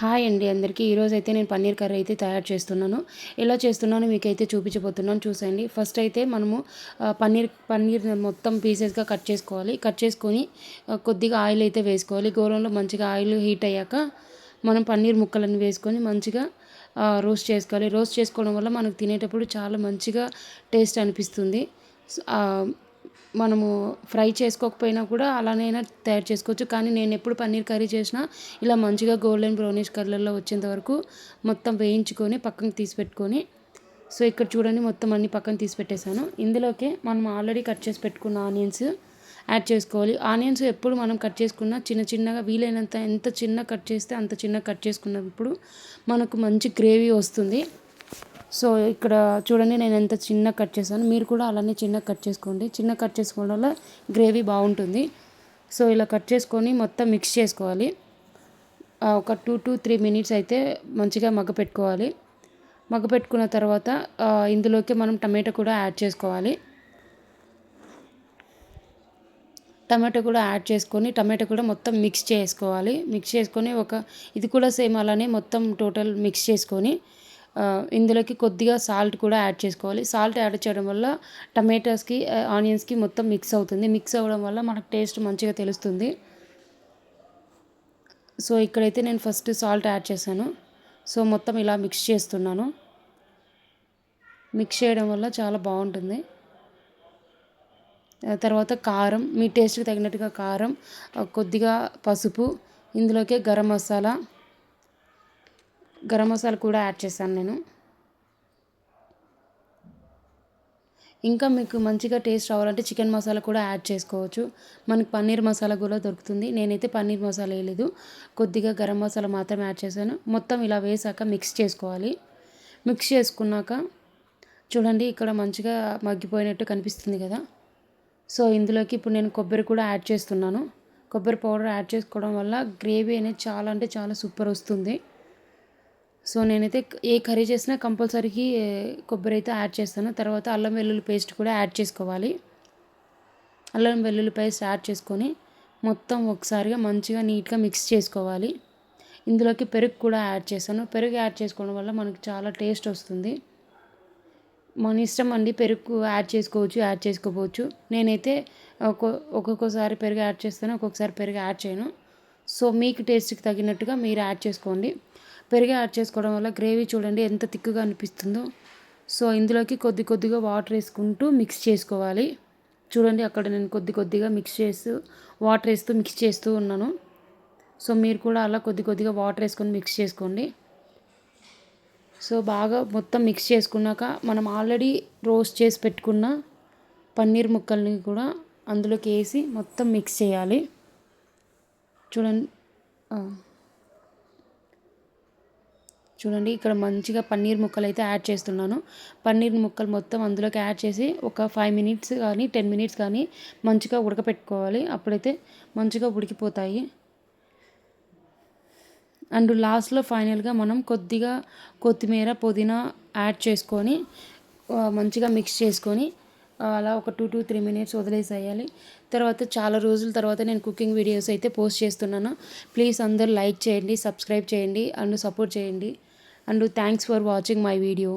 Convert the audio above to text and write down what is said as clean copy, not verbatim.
Hi అండి అందరికీ. ఈరోజైతే నేను పన్నీర్ కర్రీ అయితే తయారు చేస్తున్నాను. ఎలా చేస్తున్నానో మీకైతే చూపించబోతున్నాను, చూసేయండి. ఫస్ట్ అయితే మనము పన్నీర్ మొత్తం పీసెస్గా కట్ చేసుకోవాలి. కట్ చేసుకొని కొద్దిగా ఆయిల్ అయితే వేసుకోవాలి. గోరంలో మంచిగా ఆయిల్ హీట్ అయ్యాక మనం పన్నీర్ ముక్కలన్నీ వేసుకొని మంచిగా రోస్ట్ చేసుకోవాలి. రోస్ట్ చేసుకోవడం వల్ల మనకు తినేటప్పుడు చాలా మంచిగా టేస్ట్ అనిపిస్తుంది. మనము ఫ్రై చేసుకోకపోయినా కూడా అలానైనా తయారు చేసుకోవచ్చు. కానీ నేను ఎప్పుడు పన్నీర్ కర్రీ చేసినా ఇలా మంచిగా గోల్డెన్ బ్రౌనిష్ కలర్లో వచ్చేంత వరకు మొత్తం వేయించుకొని పక్కన తీసి పెట్టుకొని, సో ఇక్కడ చూడండి మొత్తం అన్ని పక్కన తీసి పెట్టేశాను. ఇందులోకి మనం ఆల్రెడీ కట్ చేసి పెట్టుకున్న ఆనియన్స్ యాడ్ చేసుకోవాలి. ఆనియన్స్ ఎప్పుడు మనం కట్ చేసుకున్న చిన్న చిన్నగా వీలైనంత ఎంత చిన్న కట్ చేస్తే అంత చిన్న కట్ చేసుకున్నప్పుడు మనకు మంచి గ్రేవీ వస్తుంది. సో ఇక్కడ చూడండి నేను ఎంత చిన్న కట్ చేశాను. మీరు కూడా అలానే చిన్న కట్ చేసుకోండి. చిన్న కట్ చేసుకోవడం వల్ల గ్రేవీ బాగుంటుంది. సో ఇలా కట్ చేసుకొని మొత్తం మిక్స్ చేసుకోవాలి. ఒక 2 to 3 మినిట్స్ అయితే మంచిగా మగ్గపెట్టుకోవాలి. మగ్గపెట్టుకున్న తర్వాత ఇందులోకి మనం టమాటో కూడా యాడ్ చేసుకోవాలి. టమాటో కూడా యాడ్ చేసుకొని టమాటో కూడా మొత్తం మిక్స్ చేసుకోవాలి. మిక్స్ చేసుకొని ఇది కూడా సేమ్ అలానే మొత్తం టోటల్ మిక్స్ చేసుకొని ఇందులోకి కొద్దిగా సాల్ట్ కూడా యాడ్ చేసుకోవాలి. సాల్ట్ యాడ్ చేయడం వల్ల టమాటోస్కి ఆనియన్స్కి మొత్తం మిక్స్ అవుతుంది. మిక్స్ అవ్వడం వల్ల మనకు టేస్ట్ మంచిగా తెలుస్తుంది. సో ఇక్కడైతే నేను ఫస్ట్ సాల్ట్ యాడ్ చేశాను. సో మొత్తం ఇలా మిక్స్ చేస్తున్నాను. మిక్స్ చేయడం వల్ల చాలా బాగుంటుంది. తర్వాత కారం, మీ టేస్ట్కి తగినట్టుగా కారం, కొద్దిగా పసుపు, ఇందులోకి గరం మసాలా కూడా యాడ్ చేశాను నేను. ఇంకా మీకు మంచిగా టేస్ట్ రావాలంటే చికెన్ మసాలా కూడా యాడ్ చేసుకోవచ్చు. మనకి పన్నీర్ మసాలా కూడా దొరుకుతుంది. నేనైతే పన్నీర్ మసాలా వేయలేదు, కొద్దిగా గరం మసాలా మాత్రమే యాడ్ చేశాను. మొత్తం ఇలా వేసాక మిక్స్ చేసుకోవాలి. మిక్స్ చేసుకున్నాక చూడండి ఇక్కడ మంచిగా మగ్గిపోయినట్టు కనిపిస్తుంది కదా. సో ఇందులోకి ఇప్పుడు నేను కొబ్బరి కూడా యాడ్ చేస్తున్నాను. కొబ్బరి పౌడర్ యాడ్ చేసుకోవడం వల్ల గ్రేవీ అనేది చాలా అంటే చాలా సూపర్ వస్తుంది. సో నేనైతే ఏ కర్రీ చేసినా కంపల్సరీకి కొబ్బరి అయితే యాడ్ చేస్తాను. తర్వాత అల్లం వెల్లుల్లి పేస్ట్ కూడా యాడ్ చేసుకోవాలి. అల్లం వెల్లుల్లి పేస్ట్ యాడ్ చేసుకొని మొత్తం ఒకసారిగా మంచిగా నీట్గా మిక్స్ చేసుకోవాలి. ఇందులోకి పెరుగు కూడా యాడ్ చేశాను. పెరుగు యాడ్ చేసుకోవడం వల్ల మనకు చాలా టేస్ట్ వస్తుంది. మన ఇష్టం అండి, పెరుగు యాడ్ చేసుకోవచ్చు, యాడ్ చేసుకోవచ్చు. నేనైతే ఒక్కొక్కసారి పెరుగు యాడ్ చేస్తాను, ఒక్కొక్కసారి పెరుగు యాడ్ చేయను. సో మీకు టేస్ట్కి తగినట్టుగా మీరు యాడ్ చేసుకోండి. పెరుగు యాడ్ చేసుకోవడం వల్ల గ్రేవీ చూడండి ఎంత థిక్గా అనిపిస్తుందో. సో ఇందులోకి కొద్దిగా వాటర్ వేసుకుంటూ మిక్స్ చేసుకోవాలి. చూడండి అక్కడ నేను కొద్దిగా వాటర్ వేస్తూ మిక్స్ చేస్తూ ఉన్నాను. సో మీరు కూడా అలా కొద్దిగా వాటర్ వేసుకొని మిక్స్ చేసుకోండి. సో బాగా మొత్తం మిక్స్ చేసుకున్నాక మనం ఆల్రెడీ రోస్ట్ చేసి పెట్టుకున్న పన్నీర్ ముక్కల్ని కూడా అందులోకి వేసి మొత్తం మిక్స్ చేయాలి. చూడండి ఇక్కడ మంచిగా పన్నీర్ ముక్కలు అయితే యాడ్ చేస్తున్నాను. పన్నీర్ ముక్కలు మొత్తం అందులోకి యాడ్ చేసి ఒక 5 మినిట్స్ కానీ 10 మినిట్స్ కానీ మంచిగా ఉడకపెట్టుకోవాలి. అప్పుడైతే మంచిగా ఉడికిపోతాయి. అండ్ లాస్ట్లో ఫైనల్గా మనం కొద్దిగా కొత్తిమీర, పుదీనా యాడ్ చేసుకొని మంచిగా మిక్స్ చేసుకొని అలా ఒక 2 to 3 మినిట్స్ వదిలేసేయాలి. తర్వాత చాలా రోజుల తర్వాత నేను కుకింగ్ వీడియోస్ అయితే పోస్ట్ చేస్తున్నాను. ప్లీజ్ అందరూ లైక్ చేయండి, సబ్స్క్రైబ్ చేయండి అండ్ సపోర్ట్ చేయండి. And thanks for watching my video.